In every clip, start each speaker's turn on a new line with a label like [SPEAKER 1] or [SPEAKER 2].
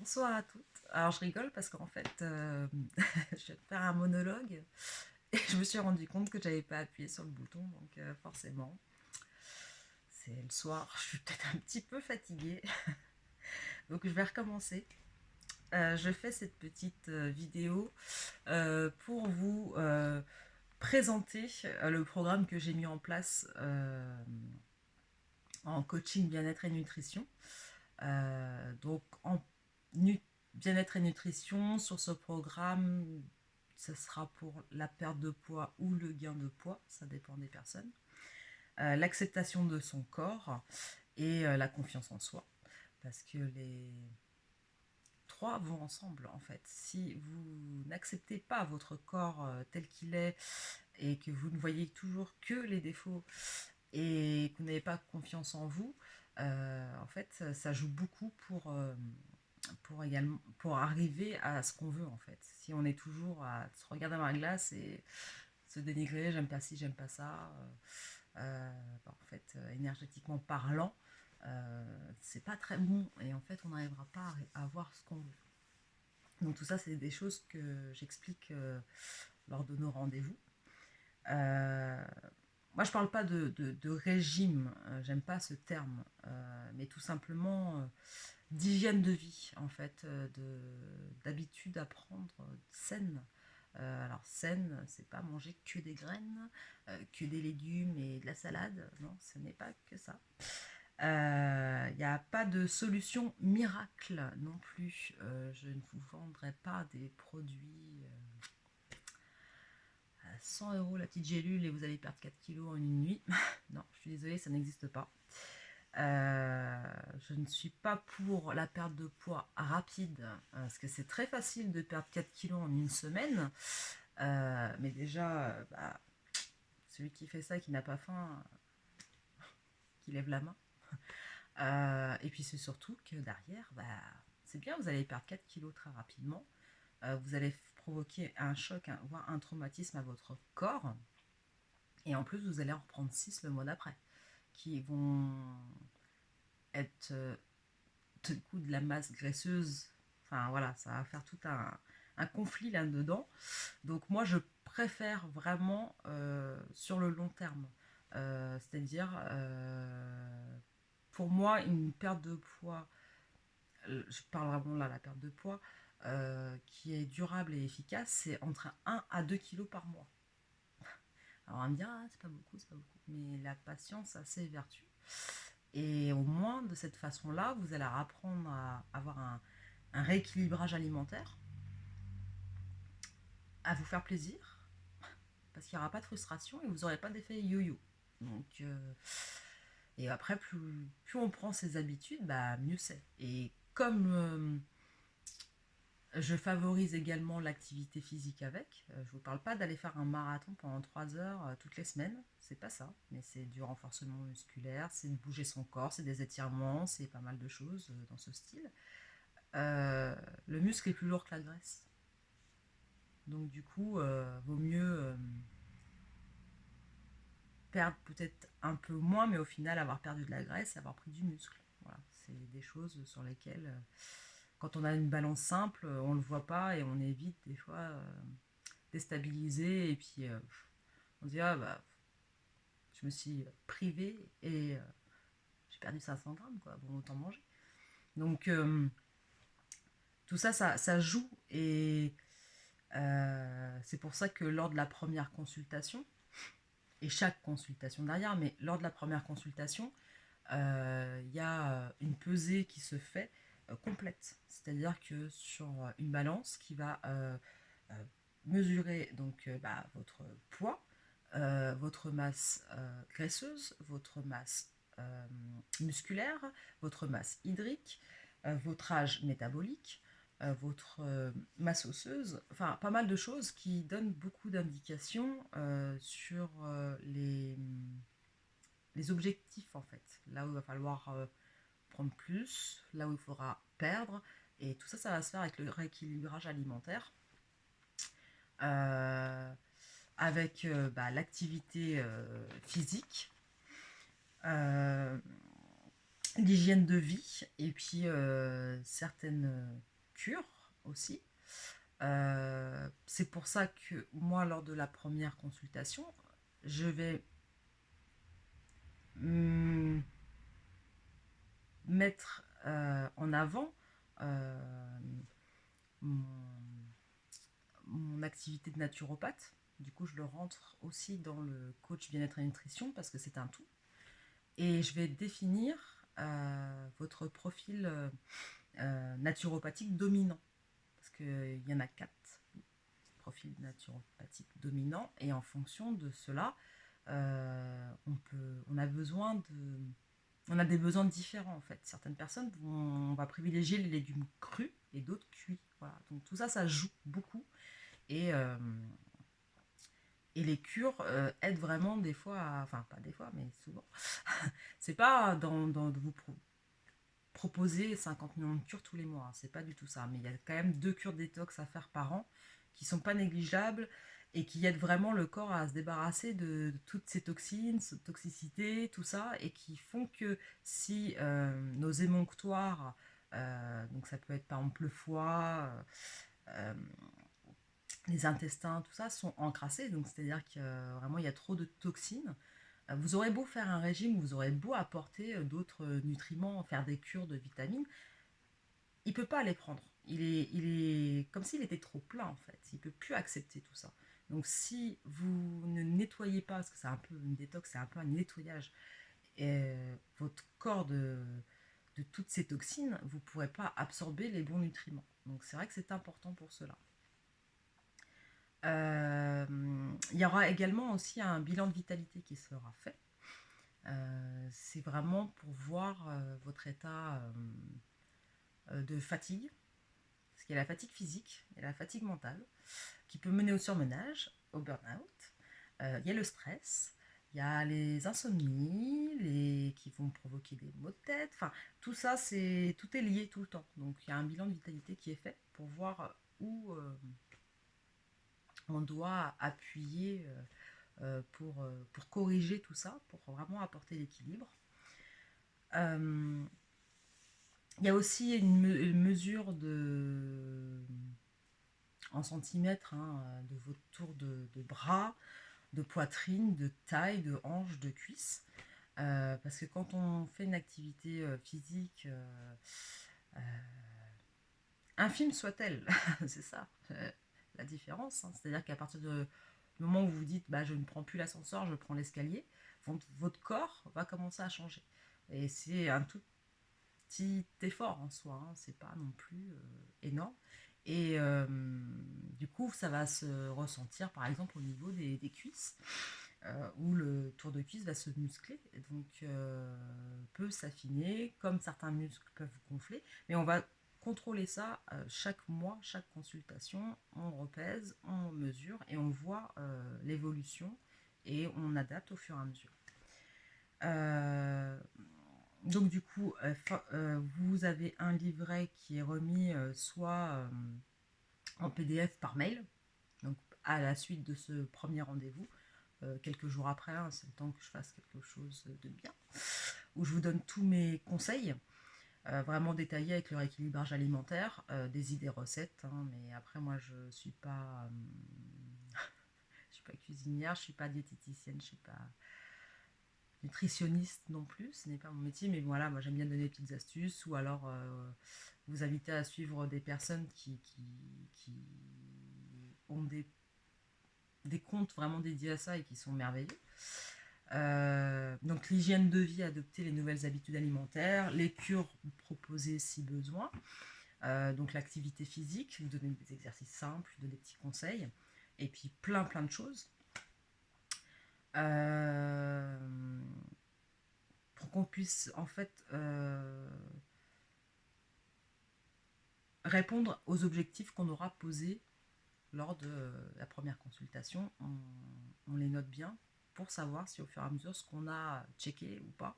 [SPEAKER 1] Bonsoir à toutes. Alors je rigole parce qu'en fait, je viens de faire un monologue et je me suis rendu compte que j'avais pas appuyé sur le bouton, donc forcément, c'est le soir, je suis peut-être un petit peu fatiguée, donc je vais recommencer. Je fais cette petite vidéo pour vous présenter le programme que j'ai mis en place en coaching bien-être et nutrition. Donc en bien-être et nutrition, sur ce programme, ce sera pour la perte de poids ou le gain de poids, ça dépend des personnes. L'acceptation de son corps et la confiance en soi. Parce que les trois vont ensemble en fait. Si vous n'acceptez pas votre corps tel qu'il est et que vous ne voyez toujours que les défauts et que vous n'avez pas confiance en vous, en fait, ça joue beaucoup pour arriver à ce qu'on veut en fait. Si on est toujours à se regarder dans la glace et se dénigrer, j'aime pas ci, j'aime pas ça, en fait, énergétiquement parlant, c'est pas très bon et en fait, on n'arrivera pas à avoir ce qu'on veut. Donc tout ça, c'est des choses que j'explique lors de nos rendez-vous. Euh, Moi, je parle pas de régime, j'aime pas ce terme, mais tout simplement d'hygiène de vie, en fait, d'habitude à prendre saine. Alors saine, c'est pas manger que des graines, que des légumes et de la salade, non, ce n'est pas que ça. Il n'y a pas de solution miracle non plus. Je ne vous vendrai pas des produits à 100 euros la petite gélule et vous allez perdre 4 kilos en une nuit. Non, je suis désolée, ça n'existe pas. Je ne suis pas pour la perte de poids rapide, parce que c'est très facile de perdre 4 kilos en une semaine. Mais déjà, celui qui fait ça et qui n'a pas faim, qui lève la main. Et puis c'est surtout que derrière, c'est bien, vous allez perdre 4 kilos très rapidement. Vous allez provoquer un choc, voire un traumatisme à votre corps. Et en plus, vous allez en reprendre 6 le mois d'après, qui vont être du coup de la masse graisseuse. Enfin voilà, ça va faire tout un conflit là-dedans. Donc moi, je préfère vraiment sur le long terme. C'est-à-dire, pour moi, une perte de poids, je parle vraiment là, la perte de poids, qui est durable et efficace, c'est entre 1 à 2 kilos par mois. Alors on va me dire, ah, c'est pas beaucoup, c'est pas beaucoup. Mais la patience a ses vertus. Et au moins, de cette façon-là, vous allez apprendre à avoir un rééquilibrage alimentaire, à vous faire plaisir, parce qu'il n'y aura pas de frustration et vous n'aurez pas d'effet yo-yo. Donc, et après, plus on prend ses habitudes, mieux c'est. Et comme je favorise également l'activité physique avec, je ne vous parle pas d'aller faire un marathon pendant 3 heures toutes les semaines, c'est pas ça, mais c'est du renforcement musculaire, c'est de bouger son corps, c'est des étirements, c'est pas mal de choses dans ce style. Le muscle est plus lourd que la graisse. Donc du coup, vaut mieux perdre peut-être un peu moins, mais au final avoir perdu de la graisse et avoir pris du muscle. Voilà, c'est des choses sur lesquelles, quand on a une balance simple, on ne le voit pas et on est vite des fois déstabilisé et puis on se dit ah je me suis privée et j'ai perdu 500 grammes quoi, bon autant manger. Donc tout ça, ça joue et c'est pour ça que lors de la première consultation, et chaque consultation derrière, mais lors de la première consultation, il y a une pesée qui se fait complète. C'est-à-dire que sur une balance qui va mesurer donc votre poids, votre masse graisseuse, votre masse musculaire, votre masse hydrique, votre âge métabolique, votre masse osseuse, enfin pas mal de choses qui donnent beaucoup d'indications sur les objectifs en fait. Là où il va falloir prendre plus, là où il faudra perdre. Et tout ça, ça va se faire avec le rééquilibrage alimentaire, euh, avec l'activité physique, euh, l'hygiène de vie, et puis certaines cure aussi. C'est pour ça que moi, lors de la première consultation, je vais mm, mettre en avant euh, mon, mon activité de naturopathe. Du coup, je le rentre aussi dans le coach bien-être et nutrition parce que c'est un tout. Et je vais définir votre profil naturopathique dominant. Parce qu'il y en a 4 profils naturopathiques dominants. Et en fonction de cela, on a besoin de... On a des besoins différents en fait. Certaines personnes on va privilégier les légumes crus et d'autres cuits. Voilà. Donc tout ça, ça joue beaucoup. Et, euh, et les cures aident vraiment des fois, enfin pas des fois, mais souvent. C'est pas de vous proposer 50 millions de cures tous les mois, hein, c'est pas du tout ça. Mais il y a quand même 2 cures détox à faire par an qui sont pas négligeables et qui aident vraiment le corps à se débarrasser de toutes ces toxines, cette toxicité, tout ça, et qui font que si nos émonctoires, donc ça peut être par exemple le foie, euh, les intestins, tout ça, sont encrassés, donc c'est-à-dire que vraiment il y a trop de toxines. Vous aurez beau faire un régime, vous aurez beau apporter d'autres nutriments, faire des cures de vitamines, il ne peut pas les prendre. Il est comme s'il était trop plein en fait. Il ne peut plus accepter tout ça. Donc si vous ne nettoyez pas, parce que c'est un peu une détox, c'est un peu un nettoyage, votre corps de toutes ces toxines, vous ne pourrez pas absorber les bons nutriments. Donc c'est vrai que c'est important pour cela. Il y aura également aussi un bilan de vitalité qui sera fait. C'est vraiment pour voir votre état de fatigue, parce qu'il y a la fatigue physique et la fatigue mentale, qui peut mener au surmenage, au burn-out. Il y a le stress, il y a les insomnies, qui vont provoquer des maux de tête. Enfin, tout ça, tout est lié tout le temps. Donc, il y a un bilan de vitalité qui est fait pour voir où on doit appuyer pour corriger tout ça, pour vraiment apporter l'équilibre. Euh, il y a aussi une mesure en centimètres de votre tour de bras, de poitrine, de taille, de hanche, de cuisse. Parce que quand on fait une activité physique, euh, infime soit-elle, c'est ça la différence. Hein. C'est-à-dire qu'à partir du moment où vous vous dites bah, je ne prends plus l'ascenseur, je prends l'escalier, votre corps va commencer à changer. Et c'est un tout petit effort en soi, hein, c'est pas non plus énorme. Et du coup, ça va se ressentir par exemple au niveau des cuisses, où le tour de cuisse va se muscler, et donc peut s'affiner, comme certains muscles peuvent gonfler, mais on va contrôler ça chaque mois, chaque consultation, on repèse, on mesure et on voit l'évolution et on adapte au fur et à mesure. Euh, donc du coup, vous avez un livret qui est remis soit en PDF par mail, donc à la suite de ce premier rendez-vous, quelques jours après, hein, c'est le temps que je fasse quelque chose de bien, où je vous donne tous mes conseils, vraiment détaillés avec le rééquilibrage alimentaire, des idées recettes, hein, mais après moi je suis pas cuisinière, je suis pas diététicienne, je suis pas nutritionniste non plus, ce n'est pas mon métier, mais voilà, moi j'aime bien donner des petites astuces ou alors vous inviter à suivre des personnes qui ont des comptes vraiment dédiés à ça et qui sont merveilleux. Donc l'hygiène de vie, adopter les nouvelles habitudes alimentaires, les cures proposées si besoin, donc l'activité physique, vous donner des exercices simples, donner des petits conseils, et puis plein de choses. Euh, pour qu'on puisse en fait répondre aux objectifs qu'on aura posés lors de la première consultation. On les note bien pour savoir si au fur et à mesure ce qu'on a checké ou pas.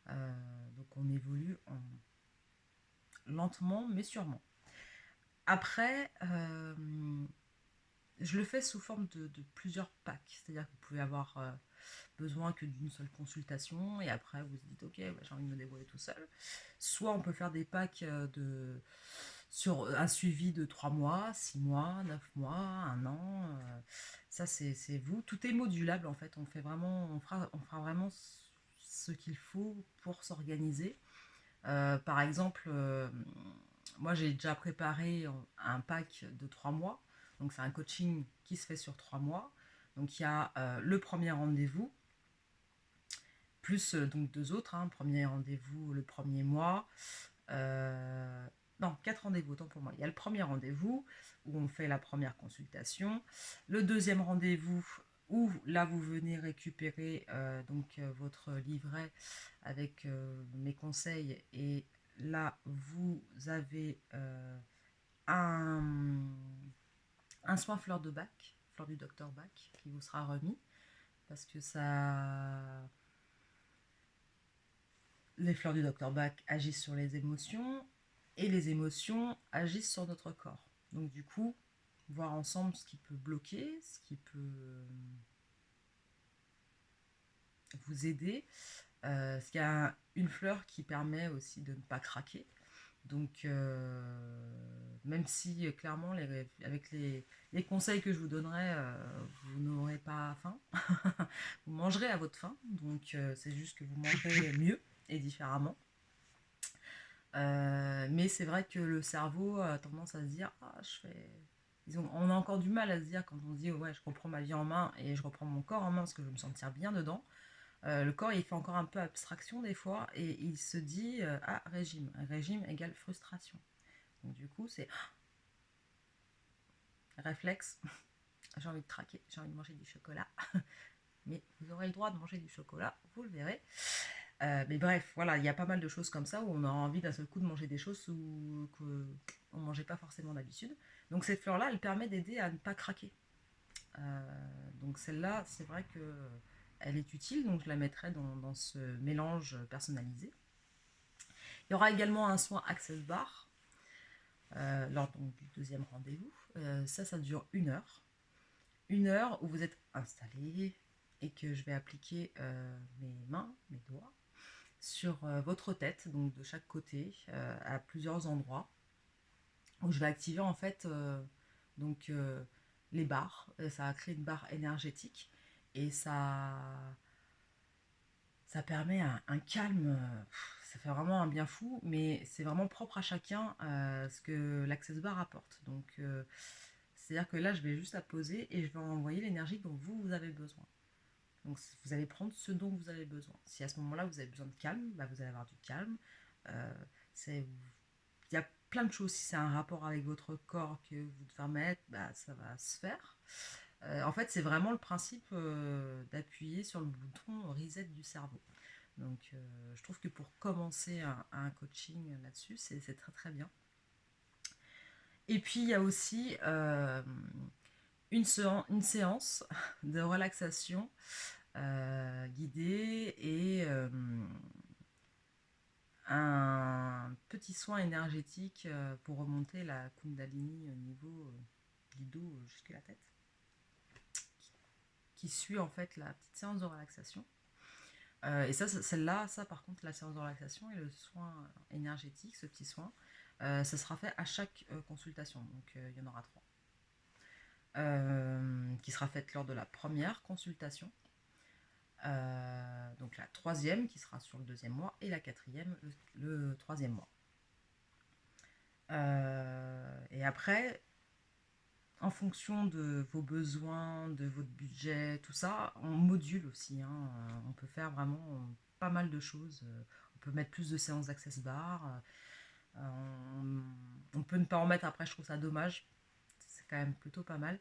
[SPEAKER 1] Donc on évolue lentement mais sûrement. Après, je le fais sous forme de plusieurs packs. C'est-à-dire que vous pouvez avoir besoin que d'une seule consultation et après vous vous dites ok, j'ai envie de me débrouiller tout seul. Soit on peut faire des packs sur un suivi de 3 mois, 6 mois, 9 mois, un an. Ça, c'est vous. Tout est modulable en fait. On fera vraiment ce qu'il faut pour s'organiser. Par exemple, moi j'ai déjà préparé un pack de 3 mois. Donc c'est un coaching qui se fait sur 3 mois. Donc il y a le premier rendez-vous, plus donc 2 autres. Hein. Premier rendez-vous le premier mois. Euh, non, 4 rendez-vous, autant pour moi. Il y a le premier rendez-vous où on fait la première consultation. Le deuxième rendez-vous où là vous venez récupérer votre livret avec mes conseils, et là vous avez un, un soin fleur de bac, fleur du docteur Bach, qui vous sera remis parce que ça, les fleurs du docteur Bach agissent sur les émotions et les émotions agissent sur notre corps. Donc du coup, voir ensemble ce qui peut bloquer, ce qui peut vous aider. Parce qu'il y a une fleur qui permet aussi de ne pas craquer. Donc, même si clairement, avec les conseils que je vous donnerai, vous n'aurez pas faim, vous mangerez à votre faim. Donc, c'est juste que vous mangerez mieux et différemment. Mais c'est vrai que le cerveau a tendance à se dire ah, on a encore du mal à se dire quand on se dit ouais, je reprends ma vie en main et je reprends mon corps en main parce que je veux me sentir bien dedans. Le corps il fait encore un peu abstraction des fois et il se dit ah, régime. Régime égale frustration. Donc du coup, c'est réflexe. J'ai envie de craquer, j'ai envie de manger du chocolat. Mais vous aurez le droit de manger du chocolat, vous le verrez. Mais bref, voilà, il y a pas mal de choses comme ça où on a envie d'un seul coup de manger des choses qu'on ne mangeait pas forcément d'habitude. Donc cette fleur-là, elle permet d'aider à ne pas craquer. Donc celle-là, c'est vrai que elle est utile, donc je la mettrai dans ce mélange personnalisé. Il y aura également un soin Access Bar lors donc, du deuxième rendez-vous. Ça dure 1 heure. 1 heure où vous êtes installé et que je vais appliquer mes mains, mes doigts sur votre tête, donc de chaque côté, à plusieurs endroits, où je vais activer en fait donc les barres. Ça va créer une barre énergétique et ça permet un calme. Ça fait vraiment un bien fou, mais c'est vraiment propre à chacun ce que l'Access Bar apporte. Donc c'est-à-dire que là, je vais juste la poser et je vais envoyer l'énergie dont vous avez besoin. Donc vous allez prendre ce dont vous avez besoin. Si à ce moment-là vous avez besoin de calme, bah, vous allez avoir du calme. Euh, il y a plein de choses. Si c'est un rapport avec votre corps que vous devez mettre, bah, ça va se faire. En fait, c'est vraiment le principe d'appuyer sur le bouton reset du cerveau. Donc, je trouve que pour commencer un coaching là-dessus, c'est très très bien. Et puis, il y a aussi une séance de relaxation guidée et un petit soin énergétique pour remonter la Kundalini au niveau du dos jusqu'à la tête, qui suit en fait la petite séance de relaxation. Et ça, celle-là, ça par contre, la séance de relaxation et le soin énergétique, ce petit soin, ça sera fait à chaque consultation. Donc il y en aura 3. Qui sera faite lors de la première consultation, donc la troisième qui sera sur le deuxième mois et la quatrième le troisième mois. Et après, en fonction de vos besoins, de votre budget, tout ça, on module aussi. Hein. On peut faire vraiment pas mal de choses. On peut mettre plus de séances d'Access Bar. On peut ne pas en mettre après, je trouve ça dommage. C'est quand même plutôt pas mal.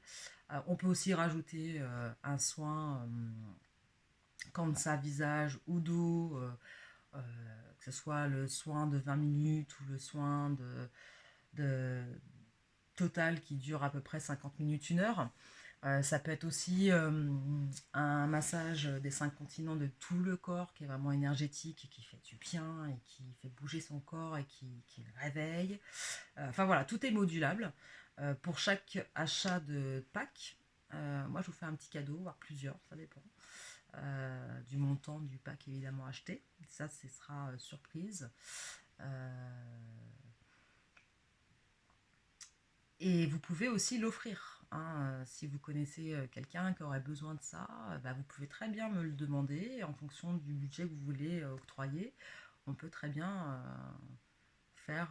[SPEAKER 1] On peut aussi rajouter un soin cancer visage ou dos, que ce soit le soin de 20 minutes ou le soin de total qui dure à peu près 50 minutes, 1 heure. Ça peut être aussi un massage des 5 continents de tout le corps qui est vraiment énergétique et qui fait du bien et qui fait bouger son corps et qui le réveille. Enfin voilà, tout est modulable. Pour chaque achat de pack, moi je vous fais un petit cadeau, voire plusieurs, ça dépend. Du montant du pack évidemment acheté. Ça, ce sera surprise. Et vous pouvez aussi l'offrir, hein. Si vous connaissez quelqu'un qui aurait besoin de ça, bah, vous pouvez très bien me le demander en fonction du budget que vous voulez octroyer. On peut très bien faire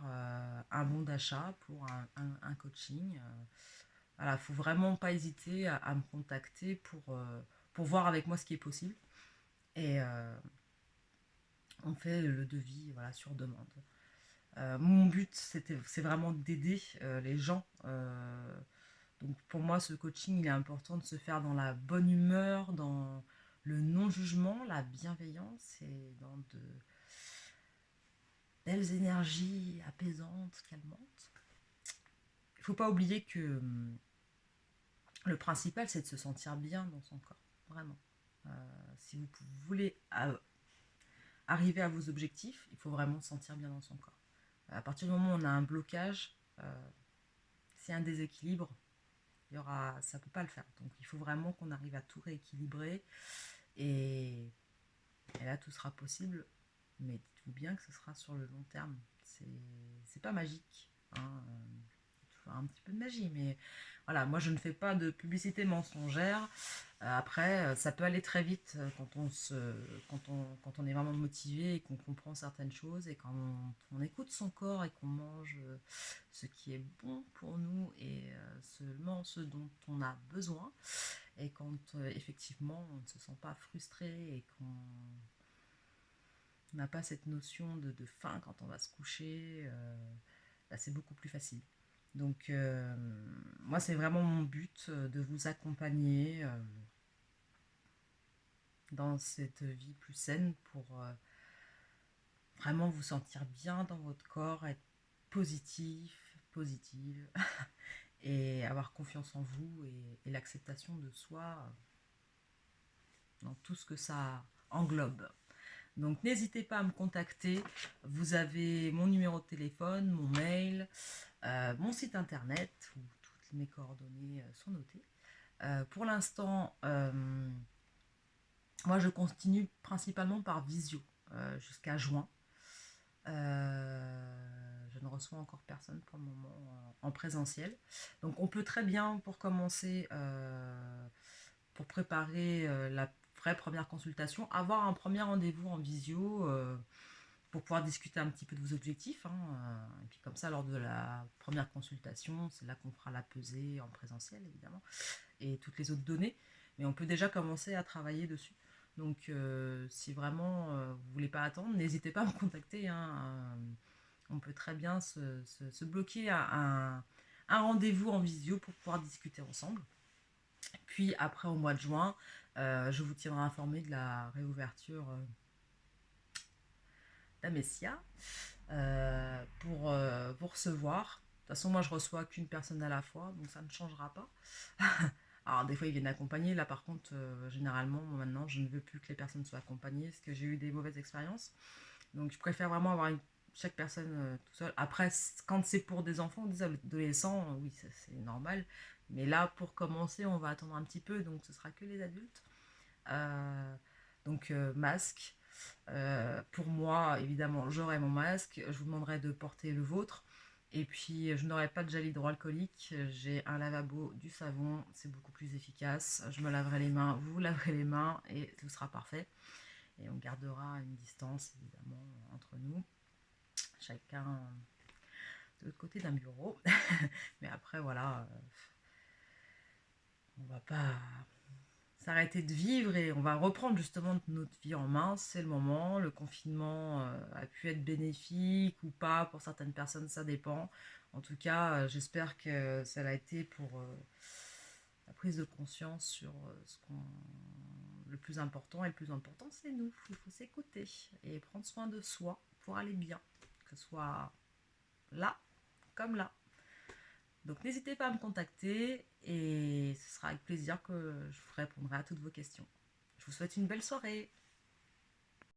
[SPEAKER 1] un bon d'achat pour un coaching. Voilà, faut vraiment pas hésiter à me contacter pour voir avec moi ce qui est possible. Et on fait le devis, voilà, sur demande. Mon but, c'est vraiment d'aider les gens. Donc pour moi, ce coaching, il est important de se faire dans la bonne humeur, dans le non-jugement, la bienveillance et dans de belles énergies apaisantes, calmantes. Il ne faut pas oublier que le principal, c'est de se sentir bien dans son corps, vraiment. Si vous voulez arriver à vos objectifs, il faut vraiment se sentir bien dans son corps. À partir du moment où on a un blocage, c'est un déséquilibre, ça ne peut pas le faire. Donc il faut vraiment qu'on arrive à tout rééquilibrer et là tout sera possible, mais dites-vous bien que ce sera sur le long terme. C'est pas magique, hein. Il faut un petit peu de magie, mais voilà, moi je ne fais pas de publicité mensongère. Après, ça peut aller très vite quand on est vraiment motivé et qu'on comprend certaines choses et quand on écoute son corps et qu'on mange ce qui est bon pour nous et seulement ce dont on a besoin. Et quand effectivement on ne se sent pas frustré et qu'on n'a pas cette notion de faim quand on va se coucher, là c'est beaucoup plus facile. Donc moi c'est vraiment mon but de vous accompagner dans cette vie plus saine pour vraiment vous sentir bien dans votre corps, être positif, positive et avoir confiance en vous et l'acceptation de soi dans tout ce que ça englobe. Donc n'hésitez pas à me contacter. Vous avez mon numéro de téléphone, mon mail, mon site internet où toutes mes coordonnées sont notées. Pour l'instant, moi je continue principalement par visio jusqu'à juin. Je ne reçois encore personne pour le moment en présentiel. Donc on peut très bien, pour commencer, pour préparer la vraie première consultation, avoir un premier rendez-vous en visio pour pouvoir discuter un petit peu de vos objectifs, hein. Et puis comme ça, lors de la première consultation, c'est là qu'on fera la pesée en présentiel, évidemment, et toutes les autres données. Mais on peut déjà commencer à travailler dessus. Donc si vraiment vous ne voulez pas attendre, n'hésitez pas à me contacter, hein. On peut très bien se bloquer à un rendez-vous en visio pour pouvoir discuter ensemble. Puis après, au mois de juin, je vous tiendrai informé de la réouverture d'Amesia pour vous recevoir. De toute façon, moi, je reçois qu'une personne à la fois, donc ça ne changera pas. Alors, des fois, ils viennent accompagner. Là, par contre, généralement, moi, maintenant, je ne veux plus que les personnes soient accompagnées parce que j'ai eu des mauvaises expériences. Donc, je préfère vraiment avoir chaque personne tout seul. Après, quand c'est pour des enfants ou des adolescents, oui, c'est normal. Mais là, pour commencer, on va attendre un petit peu, donc ce sera que les adultes. Euh, donc, masque. Pour moi, évidemment, j'aurai mon masque. Je vous demanderai de porter le vôtre. Et puis, je n'aurai pas de gel hydroalcoolique. J'ai un lavabo, du savon. C'est beaucoup plus efficace. Je me laverai les mains, vous laverez les mains et tout sera parfait. Et on gardera une distance, évidemment, entre nous. Chacun de l'autre côté d'un bureau. Mais après, voilà, on va pas s'arrêter de vivre et on va reprendre justement notre vie en main. C'est le moment. Le confinement a pu être bénéfique ou pas pour certaines personnes, ça dépend. En tout cas, j'espère que ça l'a été pour la prise de conscience sur ce qu'on le plus important. Et le plus important, c'est nous. Il faut s'écouter et prendre soin de soi pour aller bien, que ce soit là comme là. Donc n'hésitez pas à me contacter et ce sera avec plaisir que je vous répondrai à toutes vos questions. Je vous souhaite une belle soirée.